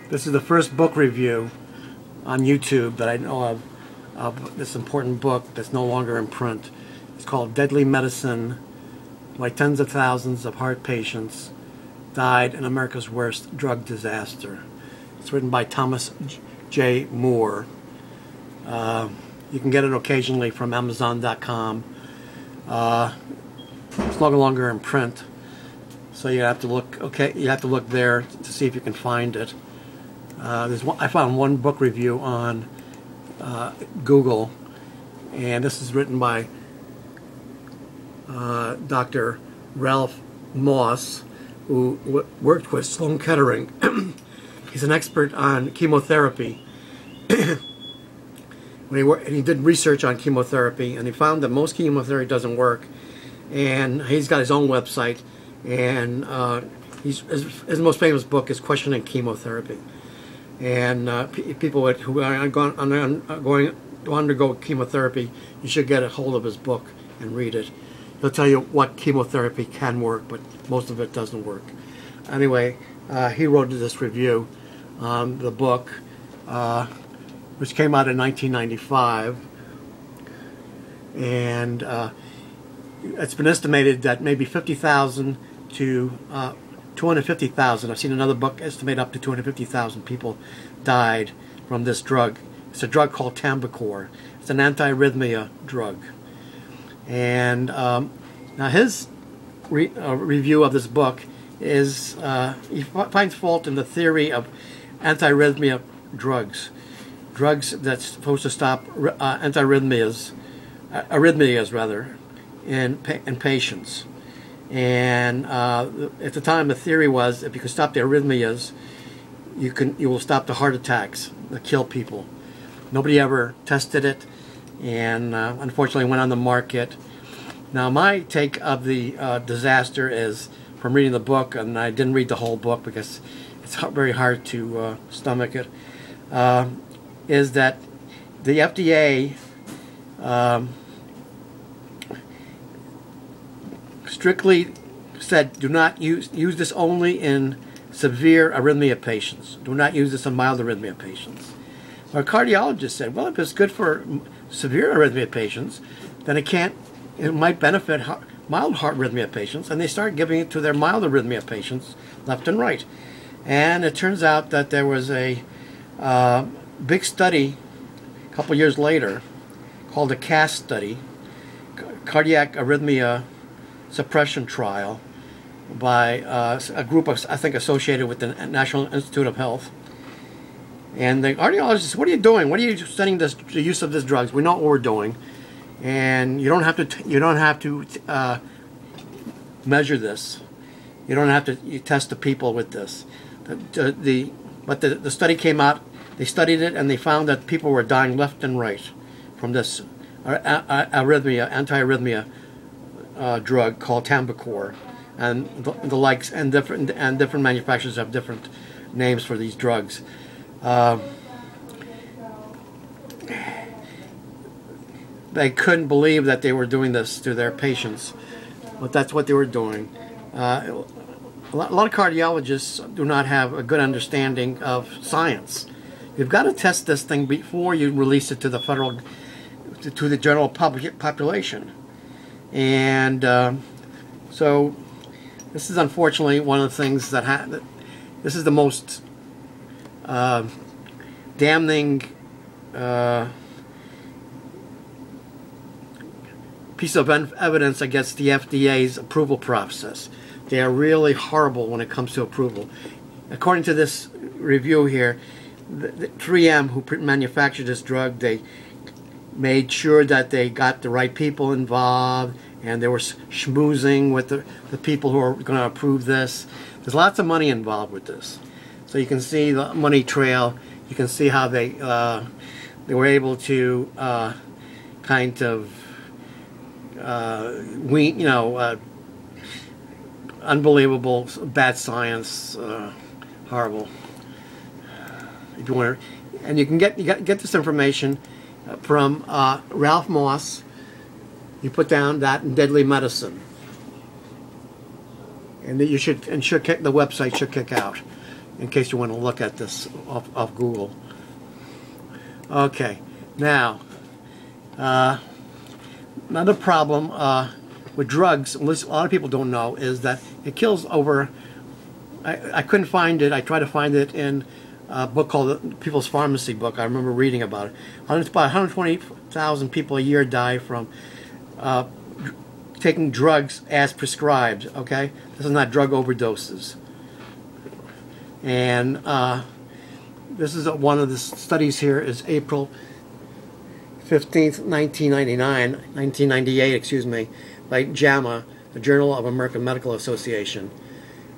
This is the first book review on YouTube that I know of this important book that's no longer in print. It's called Deadly Medicine: Why Tens of Thousands of Heart Patients Died in America's Worst Drug Disaster. It's written by Thomas J. Moore. You can get it occasionally from Amazon.com. It's no longer in print, so you have to look. You have to look there to see if you can find it. I found one book review on Google, and this is written by Dr. Ralph Moss, who worked with Sloan Kettering. He's an expert on chemotherapy. He did research on chemotherapy, and he found that most chemotherapy doesn't work. And he's got his own website, and his most famous book is Questioning Chemotherapy. And people who are going to undergo chemotherapy, you should get a hold of his book and read it. He'll tell you what chemotherapy can work, but most of it doesn't work. Anyway, he wrote this review on the book, which came out in 1995, and it's been estimated that maybe 50,000 to 250,000. I've seen another book estimate up to 250,000 people died from this drug. It's a drug called TAMBOCOR. It's an anti-arrhythmia drug. And now his review of this book is, he finds fault in the theory of anti-arrhythmia drugs. Drugs that's supposed to stop arrhythmias in patients. And at the time, the theory was if you can stop the arrhythmias, you will stop the heart attacks that kill people. Nobody ever tested it, and unfortunately went on the market. Now, my take of the disaster is, from reading the book, and I didn't read the whole book because it's very hard to stomach it, is that the FDA strictly said, do not use this only in severe arrhythmia patients. Do not use this in mild arrhythmia patients. Our cardiologist said, well, if it's good for severe arrhythmia patients, then it might benefit mild heart arrhythmia patients, and they started giving it to their mild arrhythmia patients left and right. And it turns out that there was a big study a couple years later called a CAS study, Cardiac Arrhythmia Suppression Trial, by a group of, I think, associated with the National Institute of Health. And the cardiologist said, what are you doing? What are you studying the use of these drugs? We know what we're doing, and you don't have to measure this. You don't have to test the people with this. But the study came out. They studied it, and they found that people were dying left and right from this anti-arrhythmia drug called TAMBOCOR, and the likes, and different manufacturers have different names for these drugs. They couldn't believe that they were doing this to their patients, but that's what they were doing. A lot of cardiologists do not have a good understanding of science. You've got to test this thing before you release it to the to the general population. And so this is unfortunately one of the things that this is the most damning piece of evidence against the FDA's approval process. They are really horrible when it comes to approval. According to this review here, the 3M, who manufactured this drug, they made sure that they got the right people involved, and they were schmoozing with the people who are going to approve this. There's lots of money involved with this. So you can see the money trail. You can see how they were able to kind of unbelievable, bad science, horrible. If you want to, and you can get this information from Ralph Moss. You put down that in Deadly Medicine, and the website should kick out. in case you want to look at this off Google. Okay, now another problem with drugs, at least a lot of people don't know, is that it kills over. I couldn't find it. I tried to find it in a book called the People's Pharmacy book. I remember reading about it. About 120,000 people a year die from taking drugs as prescribed. Okay, this is not drug overdoses. And this is one of the studies here is April 15th, 1998, excuse me, by JAMA, the Journal of American Medical Association.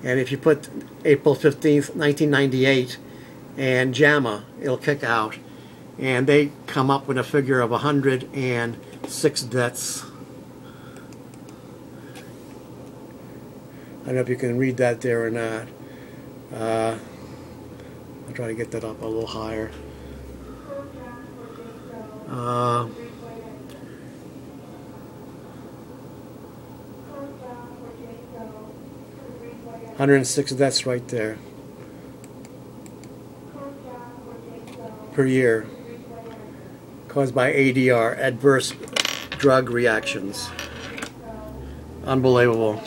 And if you put April 15th, 1998 and JAMA, it'll kick out. And they come up with a figure of 106 deaths. I don't know if you can read that there or not. I'll try to get that up a little higher. 106 deaths right there per year caused by ADR, adverse drug reactions. Unbelievable.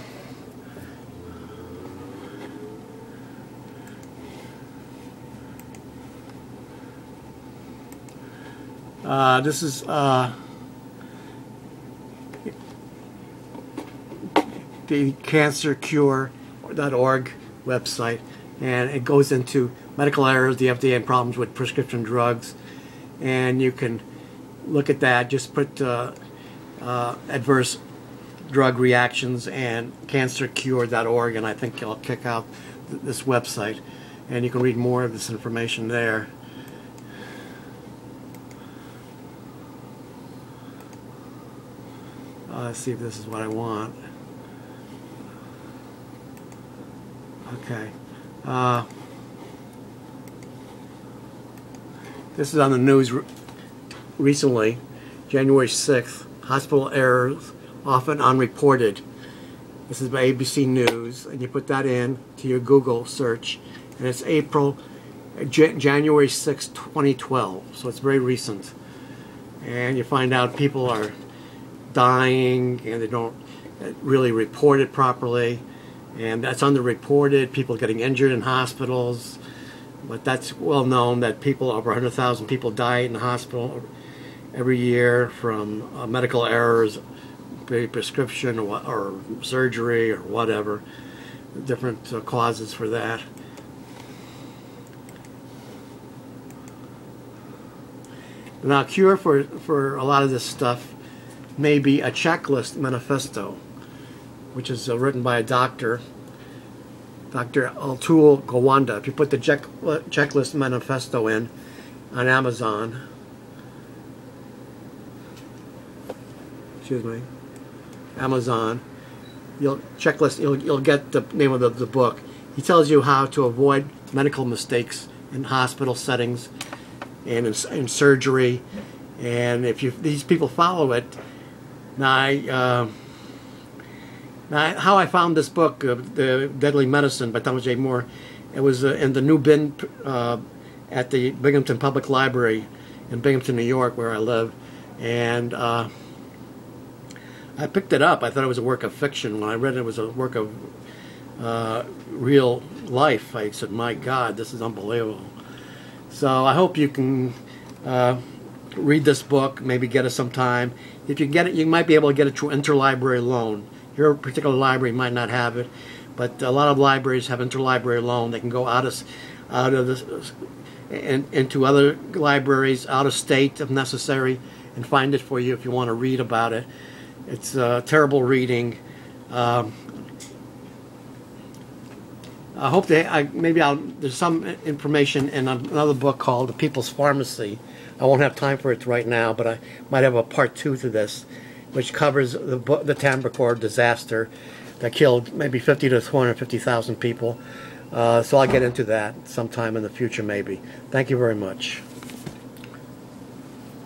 This is the cancercure.org website, and it goes into medical errors, the FDA, and problems with prescription drugs, and you can look at that. Just put adverse drug reactions and cancercure.org, and I think it'll kick out this website, and you can read more of this information there. Let's see if this is what I want. Okay. This is on the news recently, January 6th. Hospital errors often unreported. This is by ABC News, and you put that in to your Google search, and it's January 6th, 2012. So it's very recent. And you find out people are dying and they don't really report it properly, and that's underreported. People getting injured in hospitals, but that's well known that people, over 100,000 people die in the hospital every year from medical errors, prescription or surgery or whatever, different causes for that. Now, cure for a lot of this stuff may be a checklist manifesto, which is written by a doctor, Dr. Atul Gawande. If you put the checklist manifesto in on Amazon, Amazon, you'll get the name of the book. He tells you how to avoid medical mistakes in hospital settings and in surgery, and if these people follow it. Now, how I found this book, The Deadly Medicine by Thomas J. Moore, it was in the new bin at the Binghamton Public Library in Binghamton, New York, where I live. And I picked it up. I thought it was a work of fiction. When I read it, it was a work of real life. I said, my God, this is unbelievable. So I hope you can read this book, maybe get it sometime. If you get it, you might be able to get it through interlibrary loan. Your particular library might not have it, but a lot of libraries have interlibrary loan. They can go out of this into other libraries, out of state if necessary, and find it for you if you want to read about it. It's terrible reading. I hope there's some information in another book called The People's Pharmacy. I won't have time for it right now, but I might have a part 2 to this, which covers the TAMBOCOR disaster that killed maybe 50 to 250,000 people. So I'll get into that sometime in the future, maybe. Thank you very much.